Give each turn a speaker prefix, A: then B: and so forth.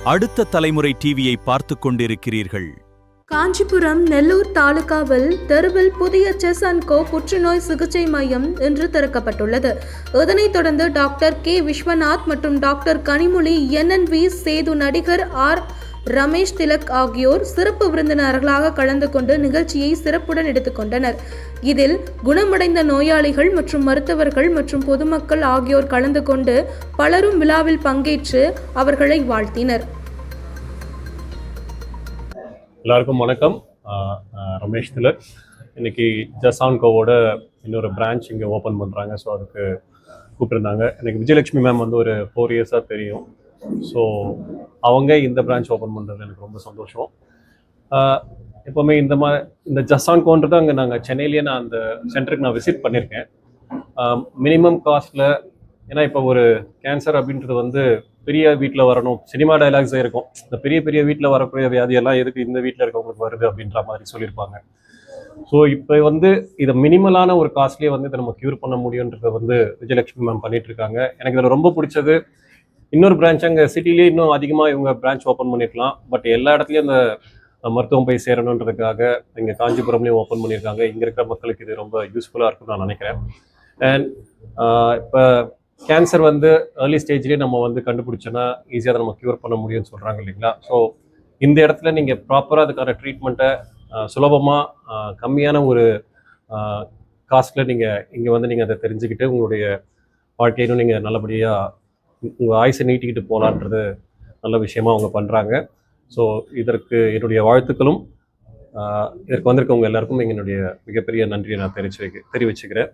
A: அடுத்த தலைமுறை டிவியை பார்த்துக் கொண்டிருக்கிறீர்கள்.
B: காஞ்சிபுரம் நெல்லூர் தாலுகாவில் தெருவில் புதிய செஸ் அண்ட் கோ புற்றுநோய் சிகிச்சை மையம் இன்று திறக்கப்பட்டுள்ளது. இதனைத் தொடர்ந்து டாக்டர் கே விஸ்வநாத் மற்றும் டாக்டர் கனிமொழி, NNV சேது, நடிகர் R ரமேஷ் திலக் ஆகியோர் சிறப்பு விருந்தினர்களாக கலந்து கொண்டு நிகழ்ச்சியை சிறப்புடன் எடுத்துக்கொண்டனர். இதில் குணமடைந்த நோயாளிகள் மற்றும் மருத்துவர்கள் மற்றும் பொதுமக்கள் ஆகியோர் கலந்து கொண்டு பலரும் விழாவில் பங்கேற்று அவர்களை வாழ்த்தினர்.
C: எல்லாருக்கும் வணக்கம். ரமேஷ் திலக். இன்னைக்கு செஸ் அண்ட் கோவோட இன்னொரு பிரான்ச் இங்கே ஓப்பன் பண்ணுறாங்க. ஸோ அதுக்கு கூப்பிட்டுருந்தாங்க. எனக்கு விஜயலட்சுமி மேம் வந்து ஒரு 4 இயர்ஸாக தெரியும். ஸோ அவங்க இந்த பிரான்ச் ஓப்பன் பண்ணுறது எனக்கு ரொம்ப சந்தோஷம். எப்போவுமே இந்த செஸ் அண்ட் கோன்றது அங்கே நாங்கள் சென்னையிலேயே நான் அந்த சென்டருக்கு நான் விசிட் பண்ணியிருக்கேன். மினிமம் காஸ்ட்டில், ஏன்னா இப்போ ஒரு கேன்சர் அப்படின்றது வந்து பெரிய வீட்டில் வரணும், சினிமா டைலாக்ஸே இருக்கும். இந்த பெரிய பெரிய வீட்டில் வரக்கூடிய வியாதியெல்லாம் எதுக்கு இந்த வீட்டில் இருக்கவங்களுக்கு வருது அப்படின்ற மாதிரி சொல்லியிருப்பாங்க. ஸோ இப்போ வந்து இதை மினிமலான ஒரு காஸ்ட்லேயே வந்து இதை நம்ம க்யூர் பண்ண முடியுன்றதை வந்து விஜயலட்சுமி மேம் பண்ணிட்டு இருக்காங்க. எனக்கு இதில் ரொம்ப பிடிச்சது, இன்னொரு பிரான்ச் அங்கே சிட்டிலேயே இன்னும் அதிகமாக இவங்க பிரான்ச் ஓப்பன் பண்ணியிருக்கலாம். பட் எல்லா இடத்துலையும் அந்த மருத்துவம் போய் சேரணுன்றதுக்காக இங்கே காஞ்சிபுரம்லேயும் ஓப்பன் பண்ணியிருக்காங்க. இங்கே இருக்கிற மக்களுக்கு இது ரொம்ப யூஸ்ஃபுல்லாக இருக்கும்னு நான் நினைக்கிறேன். அண்ட் இப்போ கேன்சர் வந்து ஏர்லி ஸ்டேஜ்லேயே நம்ம வந்து கண்டுபிடிச்சோன்னா ஈஸியாக அதை நம்ம க்யூர் பண்ண முடியும்னு சொல்கிறாங்க இல்லைங்களா? ஸோ இந்த இடத்துல நீங்கள் ப்ராப்பராக அதுக்கான ட்ரீட்மெண்ட்டை சுலபமாக கம்மியான ஒரு காஸ்ட்டில் நீங்கள் இங்கே வந்து நீங்கள் அதை தெரிஞ்சுக்கிட்டு உங்களுடைய வாழ்க்கையிலும் நீங்கள் நல்லபடியாக உங்கள் ஆயுசை நீட்டிக்கிட்டு போகலான்றது நல்ல விஷயமா அவங்க பண்ணுறாங்க. ஸோ இதற்கு என்னுடைய வாழ்த்துக்களும் இதற்கு வந்திருக்கவங்க எல்லாருக்கும் என்னுடைய மிகப்பெரிய நன்றியை நான் தெரிவிச்சுக்கிறேன்.